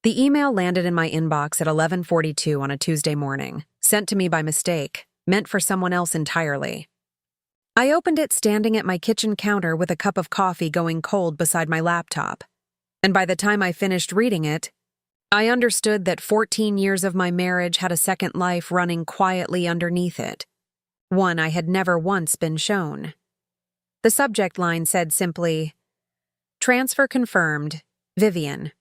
The email landed in my inbox at 11:42 on a Tuesday morning, sent to me by mistake, meant for someone else entirely. I opened it standing at my kitchen counter with a cup of coffee going cold beside my laptop. And by the time I finished reading it, I understood that 14 years of my marriage had a second life running quietly underneath it, one I had never once been shown. The subject line said simply, "Transfer confirmed, Vivian."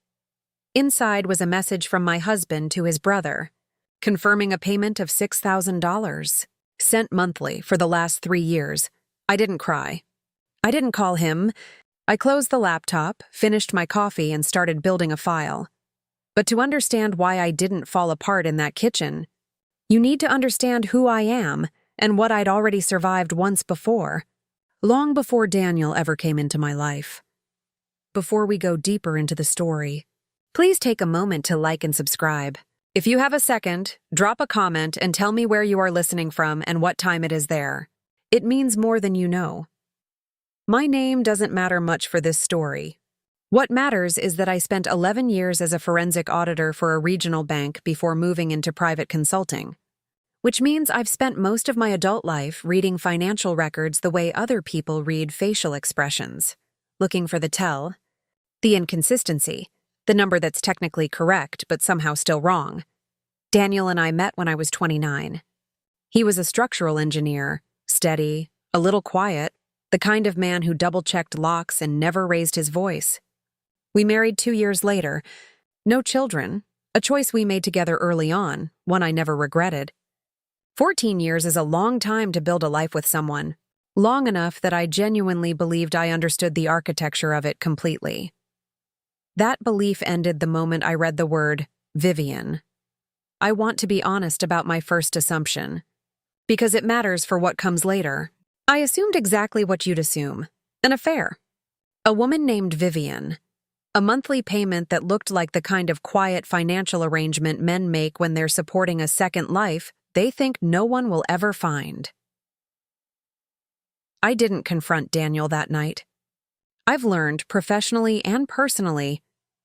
Inside was a message from my husband to his brother, confirming a payment of $6,000, sent monthly for the last 3 years. I didn't cry. I didn't call him. I closed the laptop, finished my coffee, and started building a file. But to understand why I didn't fall apart in that kitchen, you need to understand who I am and what I'd already survived once before, long before Daniel ever came into my life. Before we go deeper into the story, please take a moment to like and subscribe. If you have a second, drop a comment and tell me where you are listening from and what time it is there. It means more than you know. My name doesn't matter much for this story. What matters is that I spent 11 years as a forensic auditor for a regional bank before moving into private consulting, which means I've spent most of my adult life reading financial records the way other people read facial expressions, looking for the tell, the inconsistency, the number that's technically correct but somehow still wrong. Daniel and I met when I was 29. He was a structural engineer, steady, a little quiet, the kind of man who double-checked locks and never raised his voice. We married 2 years later. No children, a choice we made together early on, one I never regretted. 14 years is a long time to build a life with someone, long enough that I genuinely believed I understood the architecture of it completely. That belief ended the moment I read the word Vivian. I want to be honest about my first assumption, because it matters for what comes later. I assumed exactly what you'd assume, an affair. A woman named Vivian. A monthly payment that looked like the kind of quiet financial arrangement men make when they're supporting a second life they think no one will ever find. I didn't confront Daniel that night. I've learned, professionally and personally,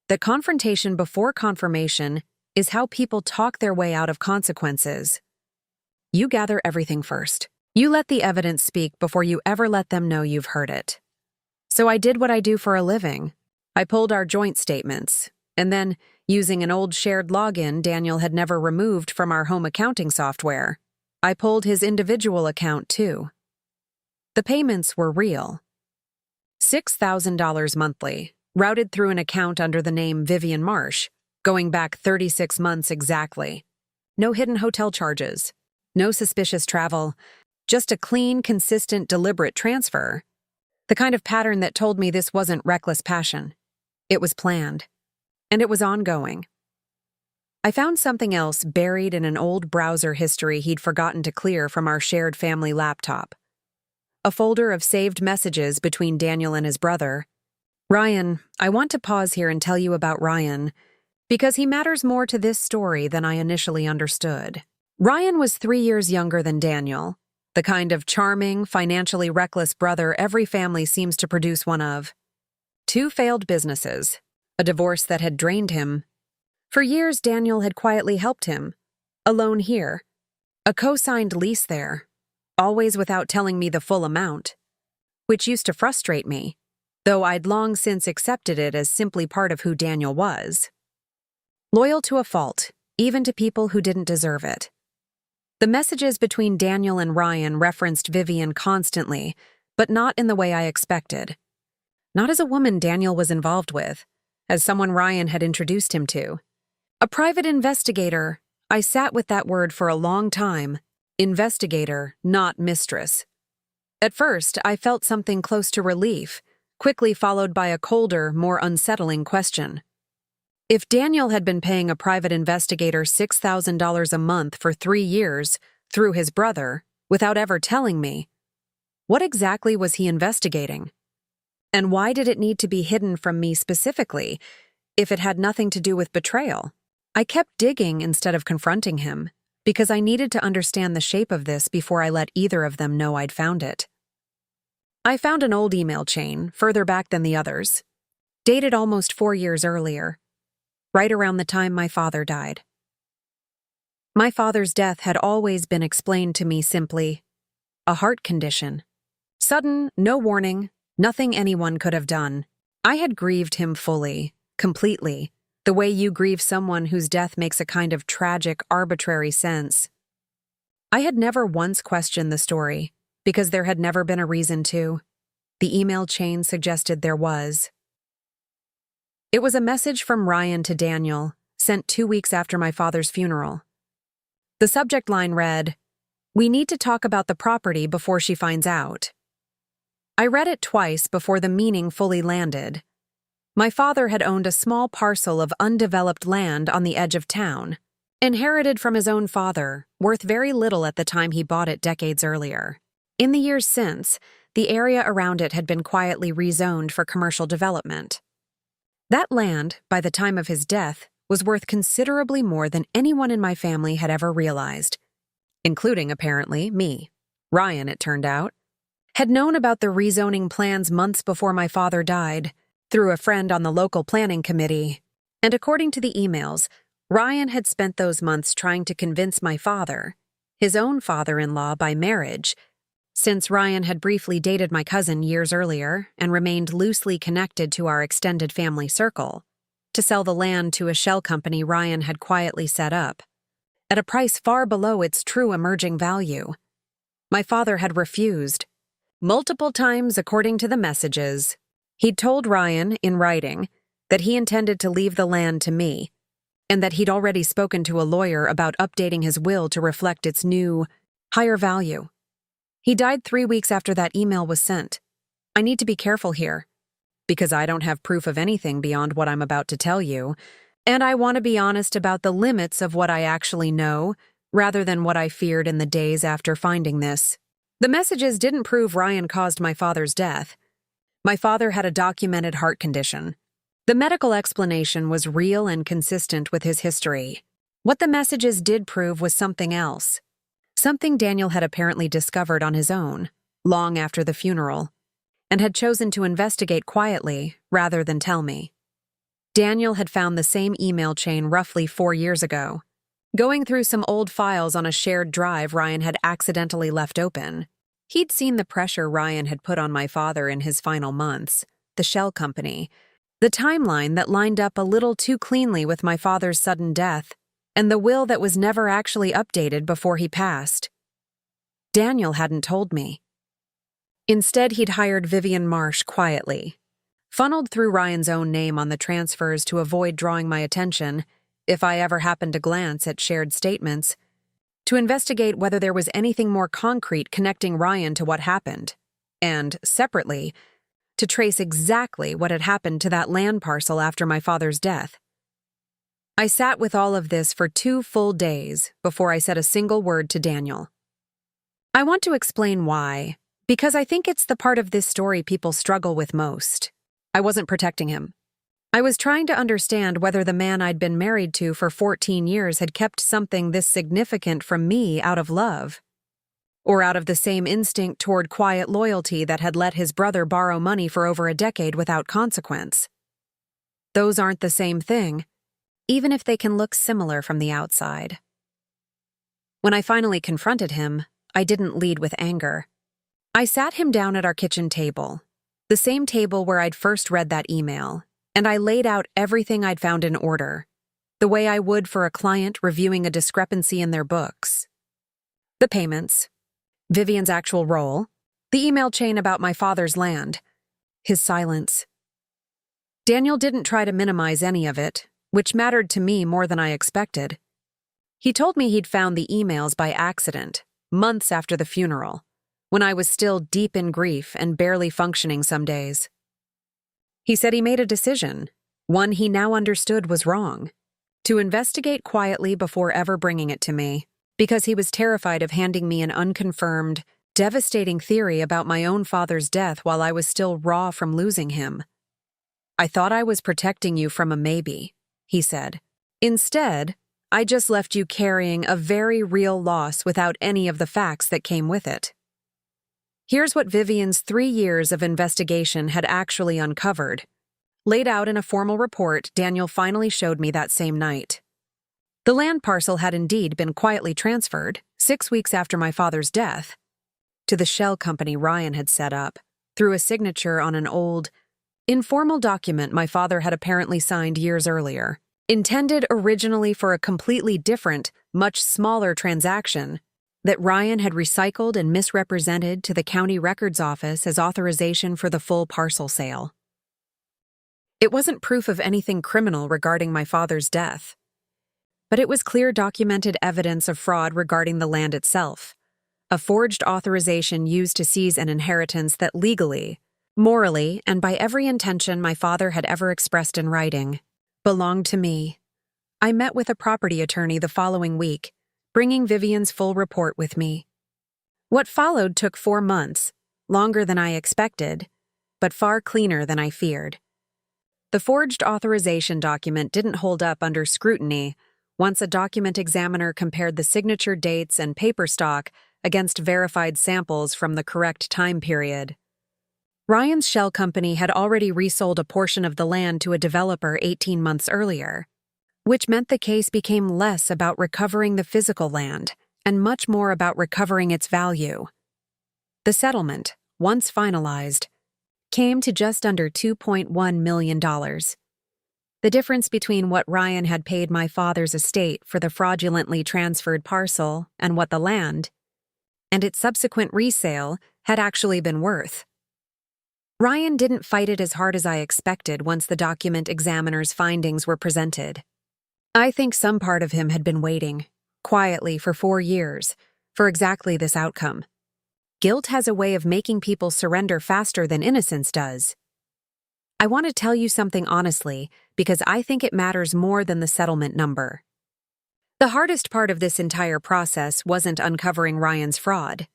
that confrontation before confirmation is how people talk their way out of consequences. You gather everything first. You let the evidence speak before you ever let them know you've heard it. So I did what I do for a living. I pulled our joint statements, and then, using an old shared login Daniel had never removed from our home accounting software, I pulled his individual account too. The payments were real. $6,000 monthly, routed through an account under the name Vivian Marsh, going back 36 months exactly. No hidden hotel charges, no suspicious travel, just a clean, consistent, deliberate transfer. The kind of pattern that told me this wasn't reckless passion. It was planned. And it was ongoing. I found something else buried in an old browser history he'd forgotten to clear from our shared family laptop. A folder of saved messages between Daniel and his brother. Ryan, I want to pause here and tell you about Ryan, because he matters more to this story than I initially understood. Ryan was 3 years younger than Daniel, the kind of charming, financially reckless brother every family seems to produce one of. 2 failed businesses, a divorce that had drained him. For years, Daniel had quietly helped him. A loan here, a co-signed lease there, always without telling me the full amount, which used to frustrate me, though I'd long since accepted it as simply part of who Daniel was. Loyal to a fault, even to people who didn't deserve it. The messages between Daniel and Ryan referenced Vivian constantly, but not in the way I expected. Not as a woman Daniel was involved with, as someone Ryan had introduced him to. A private investigator. I sat with that word for a long time. Investigator, not mistress. At first, I felt something close to relief, quickly followed by a colder, more unsettling question. If Daniel had been paying a private investigator $6,000 a month for 3 years through his brother, without ever telling me, what exactly was he investigating? And why did it need to be hidden from me specifically, if it had nothing to do with betrayal? I kept digging instead of confronting him, because I needed to understand the shape of this before I let either of them know I'd found it. I found an old email chain, further back than the others, dated almost 4 years earlier. right around the time my father died. My father's death had always been explained to me simply, a heart condition. Sudden, no warning, nothing anyone could have done. I had grieved him fully, completely, the way you grieve someone whose death makes a kind of tragic, arbitrary sense. I had never once questioned the story, because there had never been a reason to. The email chain suggested there was. It was a message from Ryan to Daniel, sent 2 weeks after my father's funeral. The subject line read, "We need to talk about the property before she finds out." I read it twice before the meaning fully landed. My father had owned a small parcel of undeveloped land on the edge of town, inherited from his own father, worth very little at the time he bought it decades earlier. In the years since, the area around it had been quietly rezoned for commercial development. That land, by the time of his death, was worth considerably more than anyone in my family had ever realized, including, apparently, me. Ryan, it turned out, had known about the rezoning plans months before my father died, through a friend on the local planning committee, and according to the emails, Ryan had spent those months trying to convince my father, his own father-in-law by marriage, since Ryan had briefly dated my cousin years earlier and remained loosely connected to our extended family circle, to sell the land to a shell company Ryan had quietly set up, at a price far below its true emerging value. My father had refused. Multiple times, according to the messages, he'd told Ryan, in writing, that he intended to leave the land to me, and that he'd already spoken to a lawyer about updating his will to reflect its new, higher value. He died 3 weeks after that email was sent. I need to be careful here, because I don't have proof of anything beyond what I'm about to tell you, and I want to be honest about the limits of what I actually know, rather than what I feared in the days after finding this. The messages didn't prove Ryan caused my father's death. My father had a documented heart condition. The medical explanation was real and consistent with his history. What the messages did prove was something else. Something Daniel had apparently discovered on his own, long after the funeral, and had chosen to investigate quietly rather than tell me. Daniel had found the same email chain roughly 4 years ago, going through some old files on a shared drive Ryan had accidentally left open. He'd seen the pressure Ryan had put on my father in his final months, the shell company, the timeline that lined up a little too cleanly with my father's sudden death, and the will that was never actually updated before he passed. Daniel hadn't told me. Instead, he'd hired Vivian Marsh quietly, funneled through Ryan's own name on the transfers to avoid drawing my attention, if I ever happened to glance at shared statements, to investigate whether there was anything more concrete connecting Ryan to what happened, and, separately, to trace exactly what had happened to that land parcel after my father's death. I sat with all of this for 2 full days before I said a single word to Daniel. I want to explain why, because I think it's the part of this story people struggle with most. I wasn't protecting him. I was trying to understand whether the man I'd been married to for 14 years had kept something this significant from me out of love, or out of the same instinct toward quiet loyalty that had let his brother borrow money for over a decade without consequence. Those aren't the same thing, even if they can look similar from the outside. When I finally confronted him, I didn't lead with anger. I sat him down at our kitchen table, the same table where I'd first read that email, and I laid out everything I'd found in order, the way I would for a client reviewing a discrepancy in their books. The payments, Vivian's actual role, the email chain about my father's land, his silence. Daniel didn't try to minimize any of it, which mattered to me more than I expected. He told me he'd found the emails by accident, months after the funeral, when I was still deep in grief and barely functioning some days. He said he made a decision, one he now understood was wrong, to investigate quietly before ever bringing it to me, because he was terrified of handing me an unconfirmed, devastating theory about my own father's death while I was still raw from losing him. "I thought I was protecting you from a maybe," he said. "Instead, I just left you carrying a very real loss without any of the facts that came with it." Here's what Vivian's 3 years of investigation had actually uncovered. laid out in a formal report Daniel finally showed me that same night. The land parcel had indeed been quietly transferred, 6 weeks after my father's death, to the shell company Ryan had set up, through a signature on an old, informal document my father had apparently signed years earlier. Intended originally for a completely different, much smaller transaction that Ryan had recycled and misrepresented to the county records office as authorization for the full parcel sale. It wasn't proof of anything criminal regarding my father's death, but it was clear documented evidence of fraud regarding the land itself, a forged authorization used to seize an inheritance that legally, morally, and by every intention my father had ever expressed in writing, belonged to me. I met with a property attorney the following week, bringing Vivian's full report with me. What followed took 4 months, longer than I expected, but far cleaner than I feared. The forged authorization document didn't hold up under scrutiny once a document examiner compared the signature dates and paper stock against verified samples from the correct time period. Ryan's shell company had already resold a portion of the land to a developer 18 months earlier, which meant the case became less about recovering the physical land and much more about recovering its value. The settlement, once finalized, came to just under $2.1 million. The difference between what Ryan had paid my father's estate for the fraudulently transferred parcel and what the land, and its subsequent resale, had actually been worth. Ryan didn't fight it as hard as I expected once the document examiner's findings were presented. I think some part of him had been waiting, quietly for 4 years, for exactly this outcome. Guilt has a way of making people surrender faster than innocence does. I want to tell you something honestly, because I think it matters more than the settlement number. The hardest part of this entire process wasn't uncovering Ryan's fraud.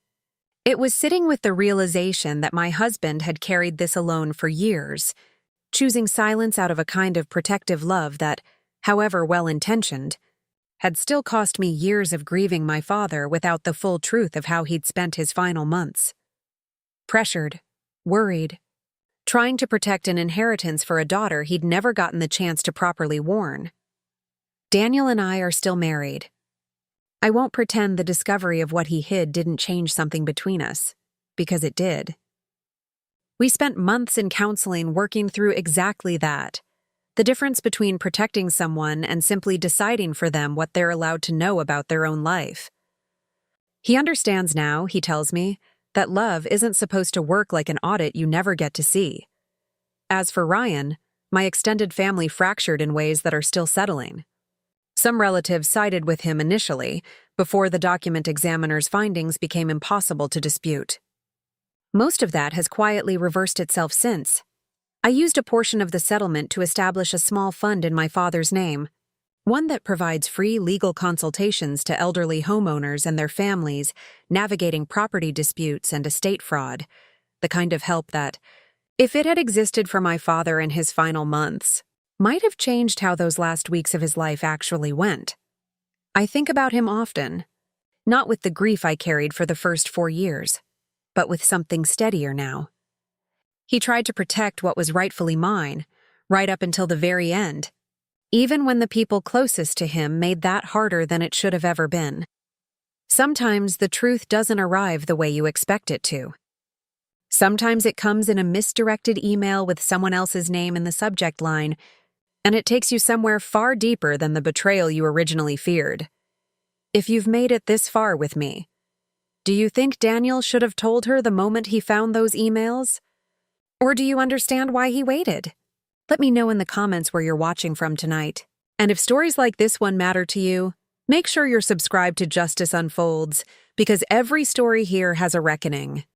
It was sitting with the realization that my husband had carried this alone for years, choosing silence out of a kind of protective love that, however well-intentioned, had still cost me years of grieving my father without the full truth of how he'd spent his final months. Pressured, worried, trying to protect an inheritance for a daughter he'd never gotten the chance to properly warn. Daniel and I are still married. I won't pretend the discovery of what he hid didn't change something between us, because it did. We spent months in counseling working through exactly that, the difference between protecting someone and simply deciding for them what they're allowed to know about their own life. He understands now, he tells me, that love isn't supposed to work like an audit you never get to see. As for Ryan, my extended family fractured in ways that are still settling. Some relatives sided with him initially, before the document examiner's findings became impossible to dispute. Most of that has quietly reversed itself since. I used a portion of the settlement to establish a small fund in my father's name, one that provides free legal consultations to elderly homeowners and their families navigating property disputes and estate fraud, the kind of help that, if it had existed for my father in his final months, might have changed how those last weeks of his life actually went. I think about him often, not with the grief I carried for the first 4 years, but with something steadier now. He tried to protect what was rightfully mine, right up until the very end, even when the people closest to him made that harder than it should have ever been. Sometimes the truth doesn't arrive the way you expect it to. Sometimes it comes in a misdirected email with someone else's name in the subject line, and it takes you somewhere far deeper than the betrayal you originally feared. If you've made it this far with me, do you think Daniel should have told her the moment he found those emails? Or do you understand why he waited? Let me know in the comments where you're watching from tonight. And if stories like this one matter to you, make sure you're subscribed to Justice Unfolds, because every story here has a reckoning.